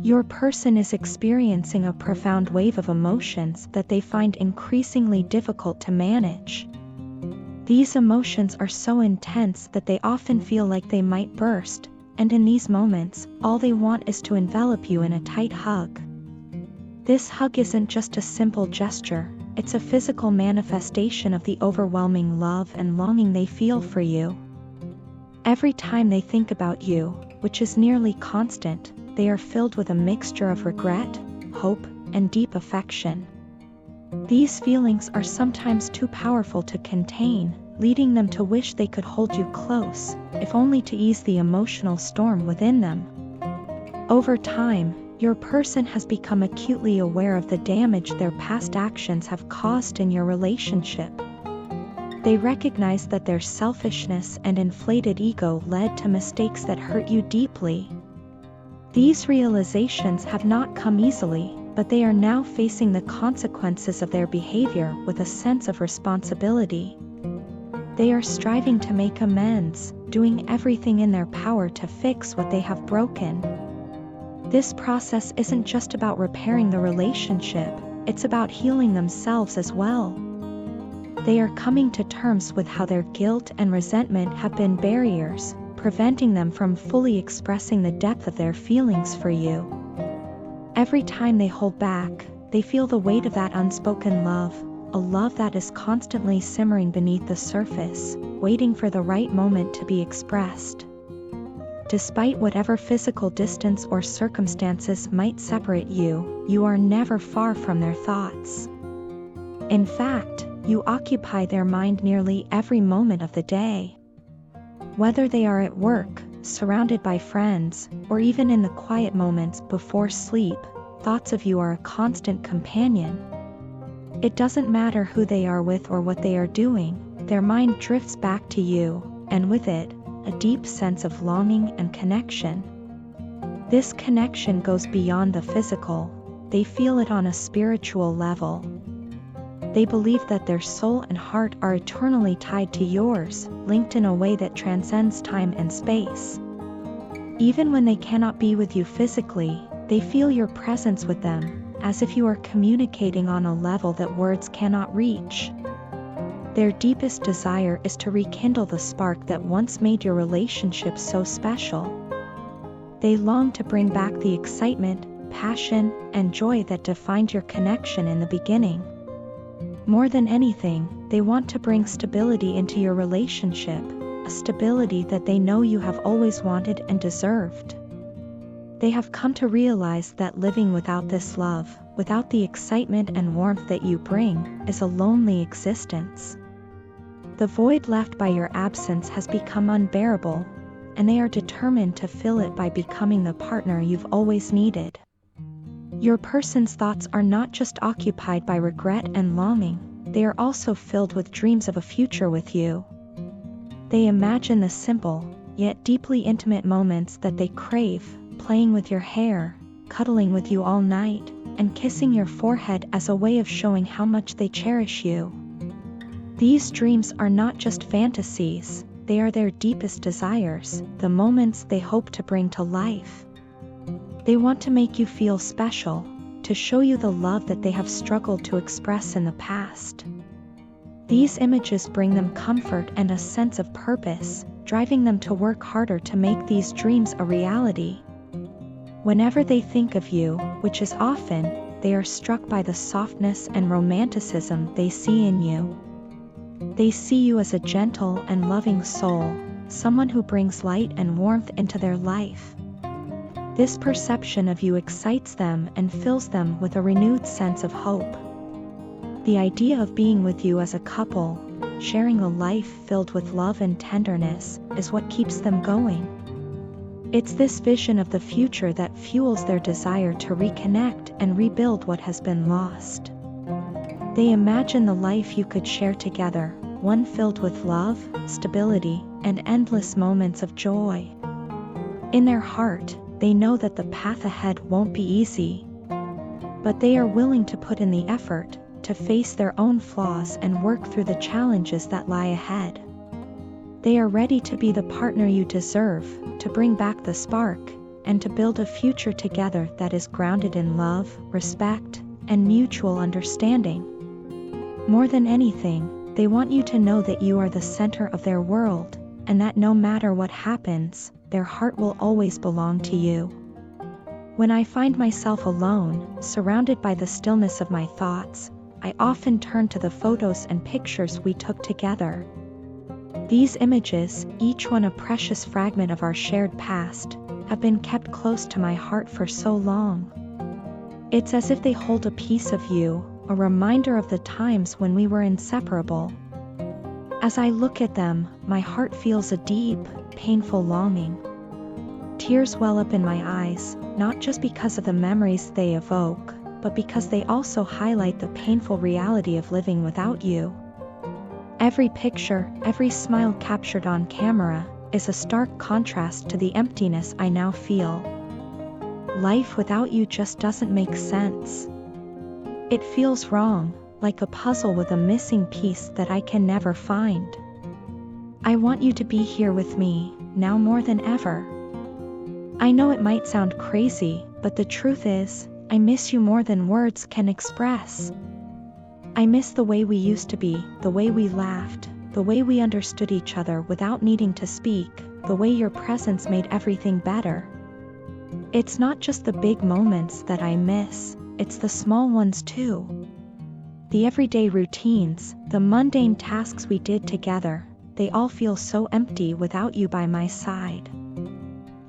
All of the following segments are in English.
Your person is experiencing a profound wave of emotions that they find increasingly difficult to manage. These emotions are so intense that they often feel like they might burst, and in these moments, all they want is to envelop you in a tight hug. This hug isn't just a simple gesture, it's a physical manifestation of the overwhelming love and longing they feel for you. Every time they think about you, which is nearly constant, they are filled with a mixture of regret, hope, and deep affection. These feelings are sometimes too powerful to contain, leading them to wish they could hold you close, if only to ease the emotional storm within them. Over time, your person has become acutely aware of the damage their past actions have caused in your relationship. They recognize that their selfishness and inflated ego led to mistakes that hurt you deeply. These realizations have not come easily, but they are now facing the consequences of their behavior with a sense of responsibility. They are striving to make amends, doing everything in their power to fix what they have broken. This process isn't just about repairing the relationship, it's about healing themselves as well. They are coming to terms with how their guilt and resentment have been barriers, preventing them from fully expressing the depth of their feelings for you. Every time they hold back, they feel the weight of that unspoken love, a love that is constantly simmering beneath the surface, waiting for the right moment to be expressed. Despite whatever physical distance or circumstances might separate you, you are never far from their thoughts. In fact, you occupy their mind nearly every moment of the day. Whether they are at work, surrounded by friends, or even in the quiet moments before sleep, thoughts of you are a constant companion. It doesn't matter who they are with or what they are doing, their mind drifts back to you, and with it, a deep sense of longing and connection. This connection goes beyond the physical, they feel it on a spiritual level. They believe that their soul and heart are eternally tied to yours, linked in a way that transcends time and space. Even when they cannot be with you physically, they feel your presence with them, as if you are communicating on a level that words cannot reach. Their deepest desire is to rekindle the spark that once made your relationship so special. They long to bring back the excitement, passion, and joy that defined your connection in the beginning. More than anything, they want to bring stability into your relationship, a stability that they know you have always wanted and deserved. They have come to realize that living without this love, without the excitement and warmth that you bring, is a lonely existence. The void left by your absence has become unbearable, and they are determined to fill it by becoming the partner you've always needed. Your person's thoughts are not just occupied by regret and longing, they are also filled with dreams of a future with you. They imagine the simple, yet deeply intimate moments that they crave, playing with your hair, cuddling with you all night, and kissing your forehead as a way of showing how much they cherish you. These dreams are not just fantasies, they are their deepest desires, the moments they hope to bring to life. They want to make you feel special, to show you the love that they have struggled to express in the past. These images bring them comfort and a sense of purpose, driving them to work harder to make these dreams a reality. Whenever they think of you, which is often, they are struck by the softness and romanticism they see in you. They see you as a gentle and loving soul, someone who brings light and warmth into their life. This perception of you excites them and fills them with a renewed sense of hope. The idea of being with you as a couple, sharing a life filled with love and tenderness, is what keeps them going. It's this vision of the future that fuels their desire to reconnect and rebuild what has been lost. They imagine the life you could share together, one filled with love, stability, and endless moments of joy. In their heart, they know that the path ahead won't be easy. But they are willing to put in the effort, to face their own flaws and work through the challenges that lie ahead. They are ready to be the partner you deserve, to bring back the spark, and to build a future together that is grounded in love, respect, and mutual understanding. More than anything, they want you to know that you are the center of their world, and that no matter what happens, their heart will always belong to you. When I find myself alone, surrounded by the stillness of my thoughts, I often turn to the photos and pictures we took together. These images, each one a precious fragment of our shared past, have been kept close to my heart for so long. It's as if they hold a piece of you, a reminder of the times when we were inseparable. As I look at them, my heart feels a deep, painful longing. Tears well up in my eyes, not just because of the memories they evoke, but because they also highlight the painful reality of living without you. Every picture, every smile captured on camera, is a stark contrast to the emptiness I now feel. Life without you just doesn't make sense. It feels wrong, like a puzzle with a missing piece that I can never find. I want you to be here with me, now more than ever. I know it might sound crazy, but the truth is, I miss you more than words can express. I miss the way we used to be, the way we laughed, the way we understood each other without needing to speak, the way your presence made everything better. It's not just the big moments that I miss, it's the small ones too. The everyday routines, the mundane tasks we did together, they all feel so empty without you by my side.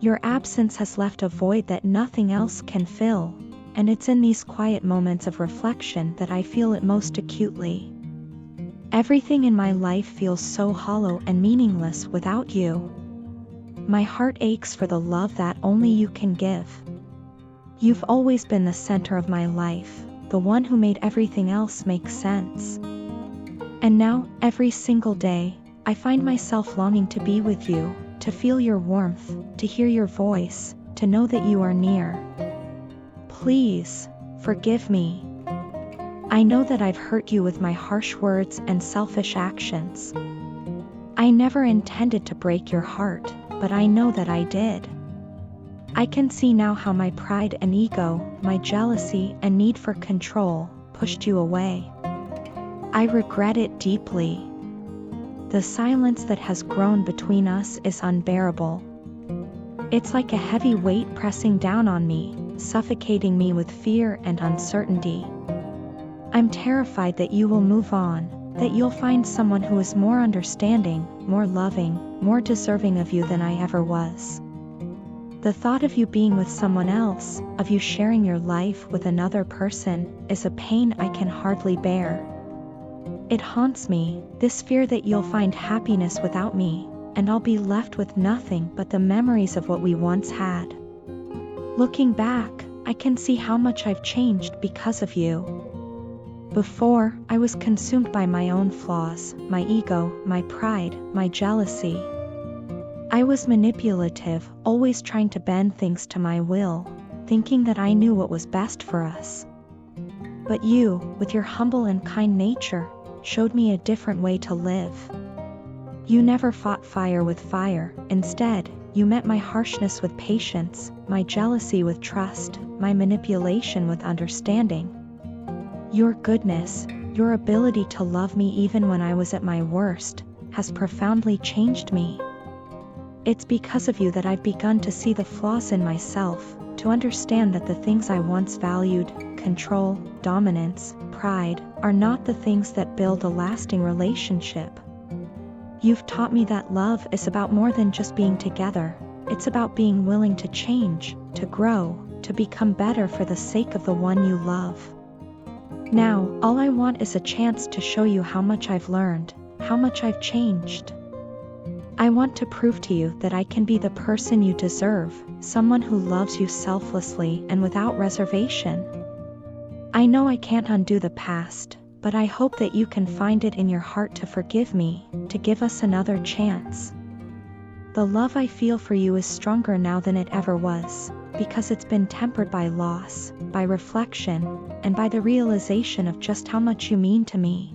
Your absence has left a void that nothing else can fill, and it's in these quiet moments of reflection that I feel it most acutely. Everything in my life feels so hollow and meaningless without you. My heart aches for the love that only you can give. You've always been the center of my life, the one who made everything else make sense. And now, every single day, I find myself longing to be with you, to feel your warmth, to hear your voice, to know that you are near. Please, forgive me. I know that I've hurt you with my harsh words and selfish actions. I never intended to break your heart, but I know that I did. I can see now how my pride and ego, my jealousy and need for control, pushed you away. I regret it deeply. The silence that has grown between us is unbearable. It's like a heavy weight pressing down on me, suffocating me with fear and uncertainty. I'm terrified that you will move on, that you'll find someone who is more understanding, more loving, more deserving of you than I ever was. The thought of you being with someone else, of you sharing your life with another person, is a pain I can hardly bear. It haunts me, this fear that you'll find happiness without me, and I'll be left with nothing but the memories of what we once had. Looking back, I can see how much I've changed because of you. Before, I was consumed by my own flaws, my ego, my pride, my jealousy. I was manipulative, always trying to bend things to my will, thinking that I knew what was best for us. But you, with your humble and kind nature, showed me a different way to live. You never fought fire with fire, instead, you met my harshness with patience, my jealousy with trust, my manipulation with understanding. Your goodness, your ability to love me even when I was at my worst, has profoundly changed me. It's because of you that I've begun to see the flaws in myself, to understand that the things I once valued, control, dominance, pride, are not the things that build a lasting relationship. You've taught me that love is about more than just being together, it's about being willing to change, to grow, to become better for the sake of the one you love. Now, all I want is a chance to show you how much I've learned, how much I've changed. I want to prove to you that I can be the person you deserve, someone who loves you selflessly and without reservation. I know I can't undo the past, but I hope that you can find it in your heart to forgive me, to give us another chance. The love I feel for you is stronger now than it ever was, because it's been tempered by loss, by reflection, and by the realization of just how much you mean to me.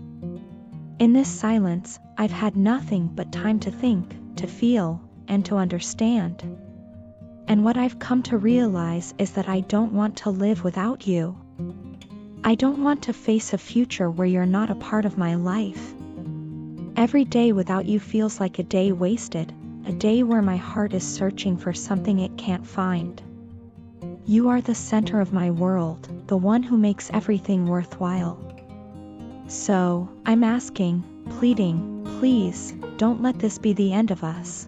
In this silence, I've had nothing but time to think, to feel, and to understand. And what I've come to realize is that I don't want to live without you. I don't want to face a future where you're not a part of my life. Every day without you feels like a day wasted, a day where my heart is searching for something it can't find. You are the center of my world, the one who makes everything worthwhile. So, I'm asking, pleading, please, don't let this be the end of us.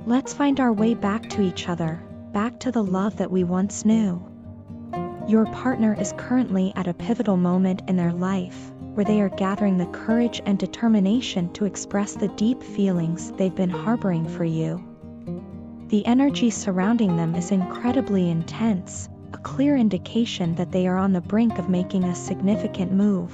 Let's find our way back to each other, back to the love that we once knew. Your partner is currently at a pivotal moment in their life, where they are gathering the courage and determination to express the deep feelings they've been harboring for you. The energy surrounding them is incredibly intense, a clear indication that they are on the brink of making a significant move.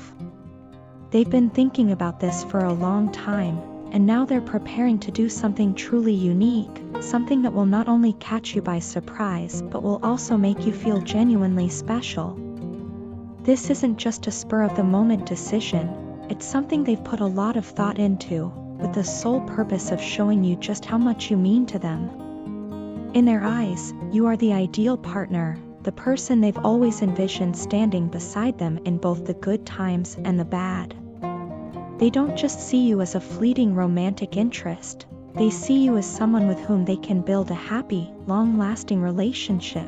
They've been thinking about this for a long time, and now they're preparing to do something truly unique, something that will not only catch you by surprise but will also make you feel genuinely special. This isn't just a spur-of-the-moment decision, it's something they've put a lot of thought into, with the sole purpose of showing you just how much you mean to them. In their eyes, you are the ideal partner, the person they've always envisioned standing beside them in both the good times and the bad. They don't just see you as a fleeting romantic interest, they see you as someone with whom they can build a happy, long-lasting relationship.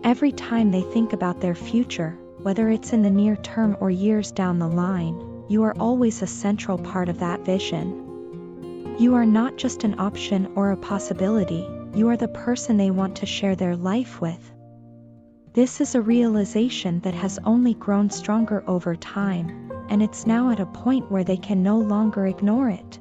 Every time they think about their future, whether it's in the near term or years down the line, you are always a central part of that vision. You are not just an option or a possibility, you are the person they want to share their life with. This is a realization that has only grown stronger over time, and it's now at a point where they can no longer ignore it.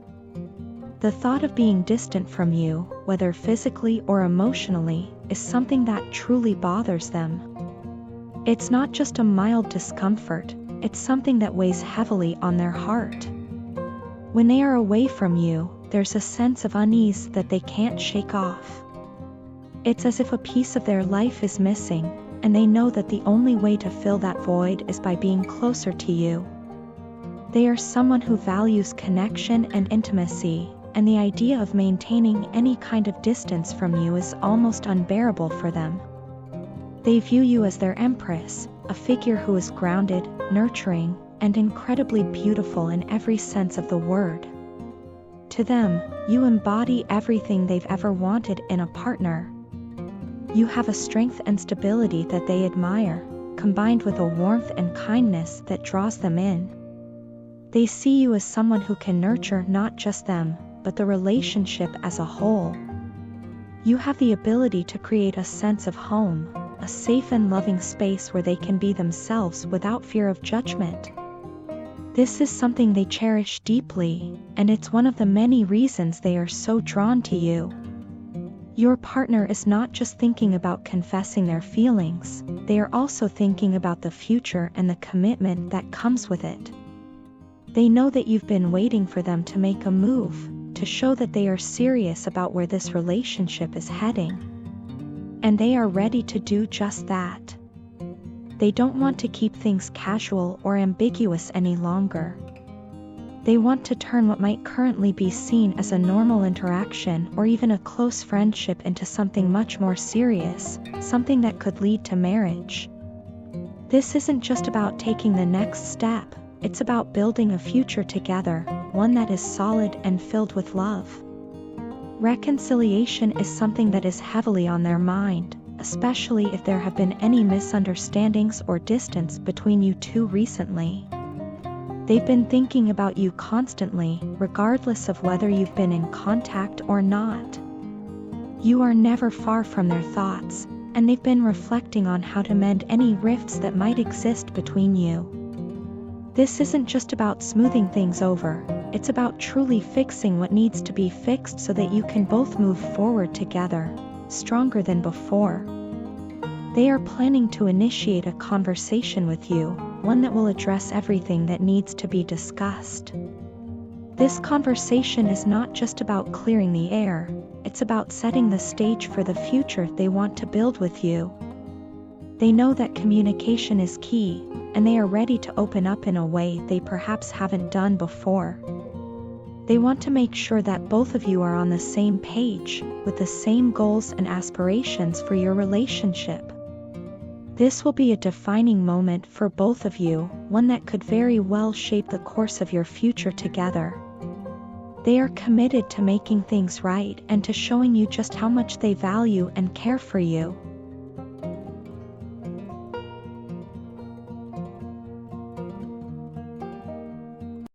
The thought of being distant from you, whether physically or emotionally, is something that truly bothers them. It's not just a mild discomfort, it's something that weighs heavily on their heart. When they are away from you, there's a sense of unease that they can't shake off. It's as if a piece of their life is missing, and they know that the only way to fill that void is by being closer to you. They are someone who values connection and intimacy, and the idea of maintaining any kind of distance from you is almost unbearable for them. They view you as their empress, a figure who is grounded, nurturing, and incredibly beautiful in every sense of the word. To them, you embody everything they've ever wanted in a partner. You have a strength and stability that they admire, combined with a warmth and kindness that draws them in. They see you as someone who can nurture not just them, but the relationship as a whole. You have the ability to create a sense of home, a safe and loving space where they can be themselves without fear of judgment. This is something they cherish deeply, and it's one of the many reasons they are so drawn to you. Your partner is not just thinking about confessing their feelings, they are also thinking about the future and the commitment that comes with it. They know that you've been waiting for them to make a move, to show that they are serious about where this relationship is heading. And they are ready to do just that. They don't want to keep things casual or ambiguous any longer. They want to turn what might currently be seen as a normal interaction or even a close friendship into something much more serious, something that could lead to marriage. This isn't just about taking the next step, it's about building a future together, one that is solid and filled with love. Reconciliation is something that is heavily on their mind, especially if there have been any misunderstandings or distance between you two recently. They've been thinking about you constantly, regardless of whether you've been in contact or not. You are never far from their thoughts, and they've been reflecting on how to mend any rifts that might exist between you. This isn't just about smoothing things over, it's about truly fixing what needs to be fixed so that you can both move forward together, stronger than before. They are planning to initiate a conversation with you, one that will address everything that needs to be discussed. This conversation is not just about clearing the air, it's about setting the stage for the future they want to build with you. They know that communication is key, and they are ready to open up in a way they perhaps haven't done before. They want to make sure that both of you are on the same page, with the same goals and aspirations for your relationship. This will be a defining moment for both of you, one that could very well shape the course of your future together. They are committed to making things right and to showing you just how much they value and care for you.